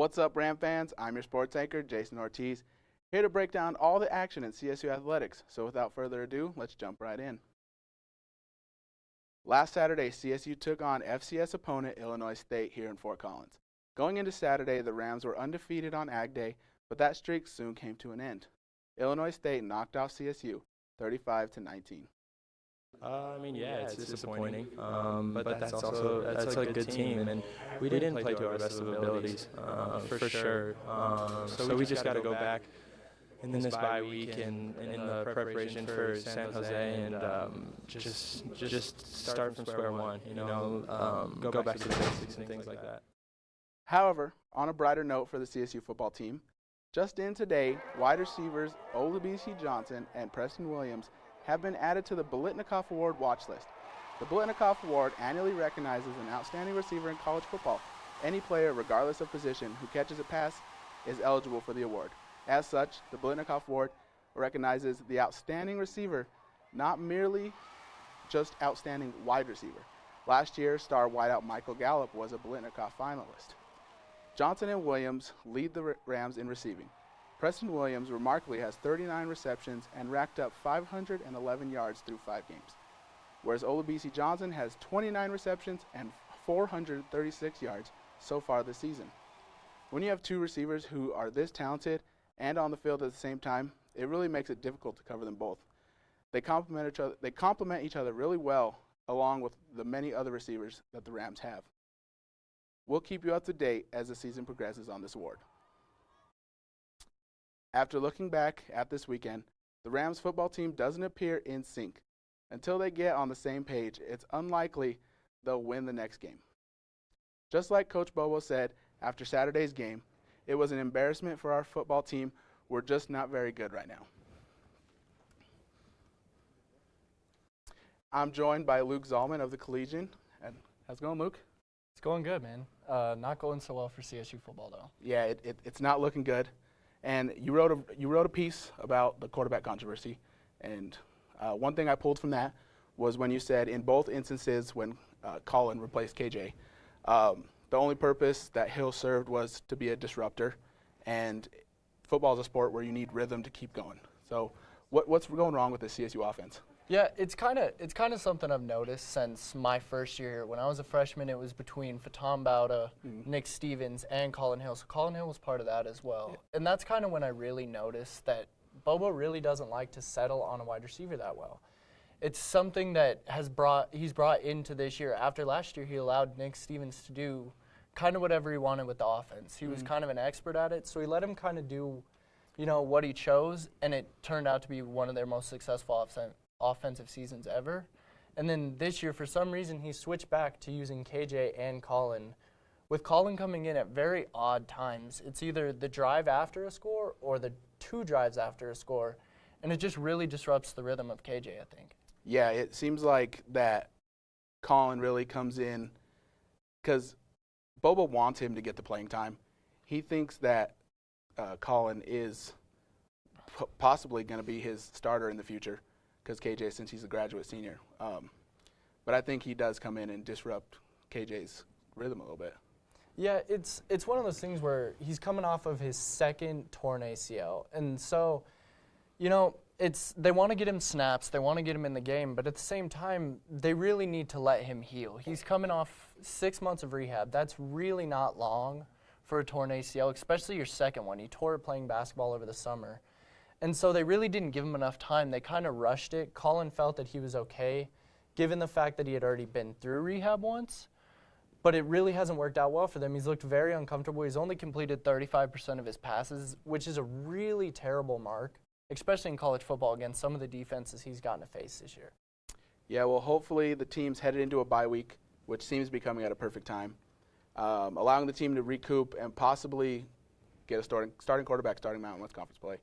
What's up, Ram fans? I'm your sports anchor, Jayson Ortiz, here to break down all the action in CSU athletics. So without further ado, let's jump right in. Last Saturday, CSU took on FCS opponent Illinois State here in Fort Collins. Going into Saturday, the Rams were undefeated on Ag Day, but that streak soon came to an end. Illinois State knocked off CSU 35-19. It's disappointing, but that's a good team, and we didn't play to our best of abilities, for sure. So we just got to go back in this bye week and in the preparation for San Jose, and just start from square one. Go back to the basics and things like that. However, on a brighter note for the CSU football team, just in today, wide receivers Olabisi Johnson and Preston Williams have been added to the Biletnikoff Award watch list. The Biletnikoff Award annually recognizes an outstanding receiver in college football. Any player, regardless of position, who catches a pass is eligible for the award. As such, the Biletnikoff Award recognizes the outstanding receiver, not merely just outstanding wide receiver. Last year, star wideout Michael Gallup was a Biletnikoff finalist. Johnson and Williams lead the Rams in receiving. Preston Williams remarkably has 39 receptions and racked up 511 yards through 5 games, whereas Olabisi Johnson has 29 receptions and 436 yards so far this season. When you have two receivers who are this talented and on the field at the same time, it really makes it difficult to cover them both. They complement each other really well, along with the many other receivers that the Rams have. We'll keep you up to date as the season progresses on this award. After looking back at this weekend, the Rams football team doesn't appear in sync. Until they get on the same page, it's unlikely they'll win the next game. Just like Coach Bobo said after Saturday's game, it was an embarrassment for our football team. We're just not very good right now. I'm joined by Luke Zahlmann of the Collegian. And how's it going, Luke? It's going good, man. Not going so well for CSU football, though. Yeah, it's not looking good. And you wrote a piece about the quarterback controversy, and one thing I pulled from that was when you said in both instances when Colin replaced KJ, the only purpose that Hill served was to be a disruptor, and football is a sport where you need rhythm to keep going. So what's going wrong with the CSU offense? Yeah, it's kind of something I've noticed since my first year here. When I was a freshman, it was between Fatam Bauta, Nick Stevens, and Colin Hill. So Colin Hill was part of that as well. Yeah. And that's kind of when I really noticed that Bobo really doesn't like to settle on a wide receiver that well. It's something that he's brought into this year. After last year, he allowed Nick Stevens to do kind of whatever he wanted with the offense. He was kind of an expert at it, so he let him kind of do, what he chose, and it turned out to be one of their most successful offensive seasons ever. And then this year, for some reason, he switched back to using KJ and Colin, with Colin coming in at very odd times. It's either the drive after a score or the 2 drives after a score, and it just really disrupts the rhythm of KJ, I think. Yeah, it seems like that Colin really comes in because Bobo wants him to get the playing time. He thinks that Colin is possibly going to be his starter in the future, because KJ, since he's a graduate senior. But I think he does come in and disrupt KJ's rhythm a little bit. Yeah, it's one of those things where he's coming off of his second torn ACL. And so, they want to get him snaps, they want to get him in the game, but at the same time, they really need to let him heal. He's coming off 6 months of rehab. That's really not long for a torn ACL, especially your second one. He tore it playing basketball over the summer. And so they really didn't give him enough time. They kind of rushed it. Colin felt that he was okay, given the fact that he had already been through rehab once. But it really hasn't worked out well for them. He's looked very uncomfortable. He's only completed 35% of his passes, which is a really terrible mark, especially in college football against some of the defenses he's gotten to face this year. Yeah, well, hopefully the team's headed into a bye week, which seems to be coming at a perfect time, allowing the team to recoup and possibly get a starting quarterback starting Mountain West Conference play.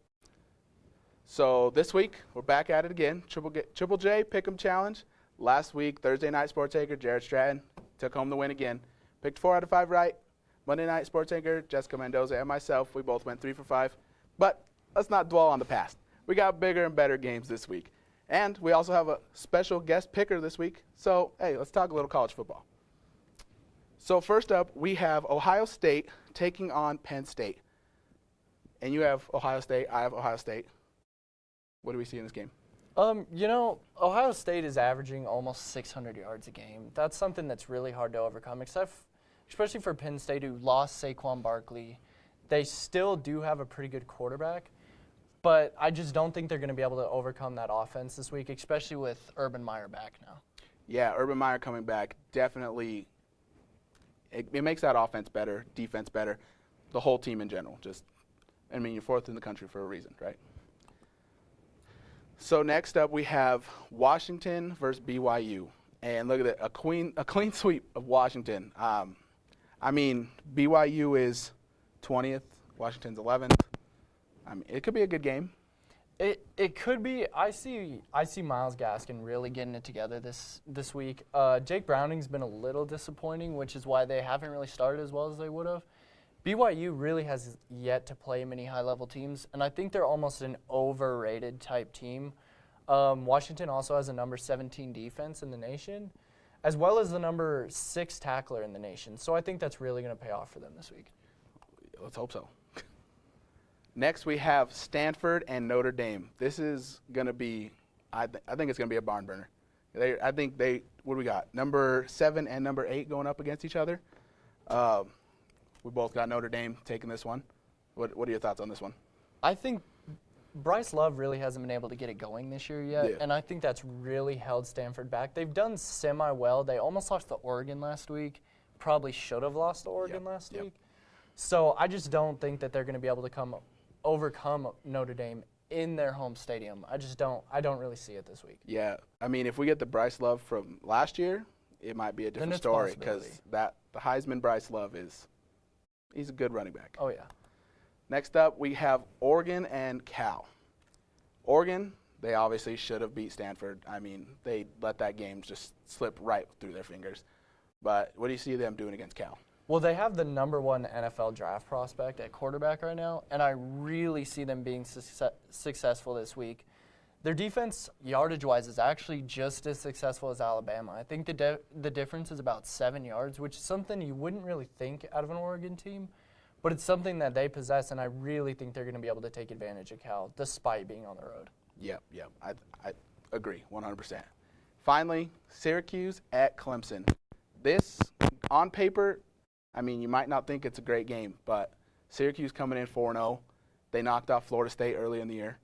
So this week, we're back at it again. Triple J Pick'em Challenge. Last week, Thursday night sports anchor Jared Stratton took home the win again. Picked 4 out of 5 right. Monday night sports anchor Jessica Mendoza and myself, we both went 3 for 5. But let's not dwell on the past. We got bigger and better games this week. And we also have a special guest picker this week. So, hey, let's talk a little college football. So first up, we have Ohio State taking on Penn State. And you have Ohio State. I have Ohio State. What do we see in this game? Ohio State is averaging almost 600 yards a game. That's something that's really hard to overcome, especially for Penn State, who lost Saquon Barkley. They still do have a pretty good quarterback, but I just don't think they're going to be able to overcome that offense this week, especially with Urban Meyer back now. Yeah, Urban Meyer coming back definitely it makes that offense better, defense better, the whole team in general. You're fourth in the country for a reason, right? So next up we have Washington versus BYU. And look at that, a clean sweep of Washington. BYU is 20th, Washington's 11th. It could be a good game. It could be. I see Myles Gaskin really getting it together this week. Jake Browning's been a little disappointing, which is why they haven't really started as well as they would have. BYU really has yet to play many high-level teams, and I think they're almost an overrated type team. Washington also has a number 17 defense in the nation, as well as the number 6 tackler in the nation. So I think that's really going to pay off for them this week. Let's hope so. Next, we have Stanford and Notre Dame. This is going to be, I think it's going to be a barn burner. What do we got? Number 7 and number 8 going up against each other. We both got Notre Dame taking this one. What are your thoughts on this one? I think Bryce Love really hasn't been able to get it going this year yet, and I think that's really held Stanford back. They've done semi-well. They almost lost to Oregon last week. Probably should have lost to Oregon last week. So I just don't think that they're going to be able to overcome Notre Dame in their home stadium. I don't really see it this week. Yeah, if we get the Bryce Love from last year, it might be a different story because the Heisman Bryce Love he's a good running back. Oh, yeah. Next up, we have Oregon and Cal. Oregon, they obviously should have beat Stanford. They let that game just slip right through their fingers. But what do you see them doing against Cal? Well, they have the number 1 NFL draft prospect at quarterback right now, and I really see them being successful this week. Their defense, yardage-wise, is actually just as successful as Alabama. I think the difference is about 7 yards, which is something you wouldn't really think out of an Oregon team, but it's something that they possess, and I really think they're going to be able to take advantage of Cal, despite being on the road. Yep. I agree 100%. Finally, Syracuse at Clemson. This, on paper, you might not think it's a great game, but Syracuse coming in 4-0. They knocked off Florida State early in the year.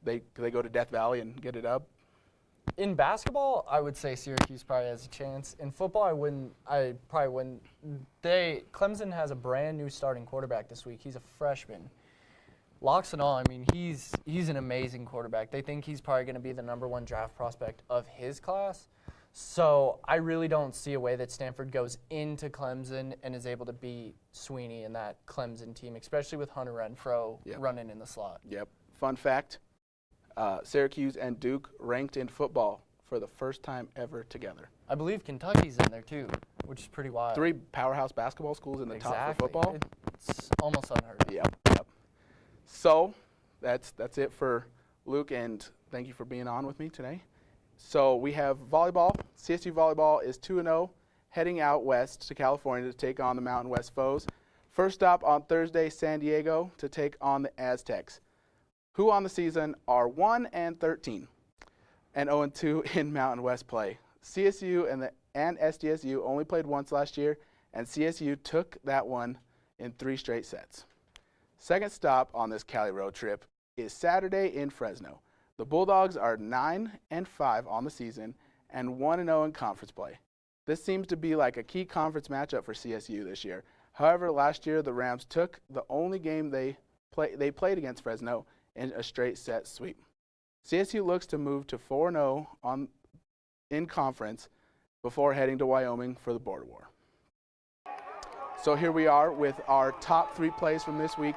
They go to Death Valley and get it up. In basketball, I would say Syracuse probably has a chance. In football, I probably wouldn't. Clemson has a brand new starting quarterback this week. He's a freshman. Locks and all, he's an amazing quarterback. They think he's probably going to be the number 1 draft prospect of his class. So I really don't see a way that Stanford goes into Clemson and is able to beat Sweeney and that Clemson team, especially with Hunter Renfrow running in the slot. Yep. Fun fact, Syracuse and Duke ranked in football for the first time ever together. I believe Kentucky's in there too, which is pretty wild. 3 powerhouse basketball schools in the top for football. It's almost unheard of. Yep. So that's it for Luke, and thank you for being on with me today. So we have volleyball. CSU volleyball is 2-0, heading out west to California to take on the Mountain West foes. First stop on Thursday, San Diego, to take on the Aztecs, who on the season are 1-13 and 0-2 in Mountain West play. CSU and SDSU only played once last year, and CSU took that one in 3 straight sets. Second stop on this Cali road trip is Saturday in Fresno. The Bulldogs are 9-5 on the season and 1-0 in conference play. This seems to be like a key conference matchup for CSU this year. However, last year the Rams took the only game they played against Fresno in a straight set sweep. CSU looks to move to 4-0 in conference before heading to Wyoming for the border war. So here we are with our top 3 plays from this week.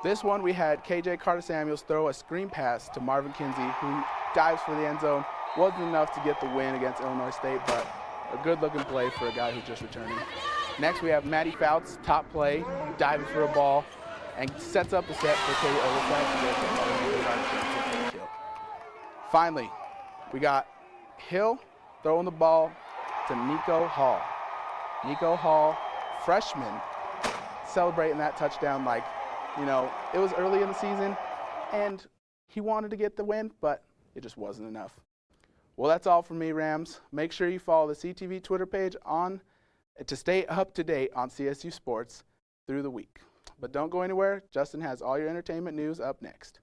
This one, we had KJ Carter-Samuels throw a screen pass to Marvin Kinsey, who dives for the end zone. Wasn't enough to get the win against Illinois State, but a good-looking play for a guy who's just returning. Next, we have Matty Fouts, top play, diving for a ball, and sets up the set for Katie Overflex to get the kill. Finally, we got Hill throwing the ball to Nico Hall. Nico Hall, freshman, celebrating that touchdown like, you know, it was early in the season, and he wanted to get the win, but it just wasn't enough. Well, that's all from me, Rams. Make sure you follow the CTV Twitter page to stay up to date on CSU sports through the week. But don't go anywhere. Justin has all your entertainment news up next.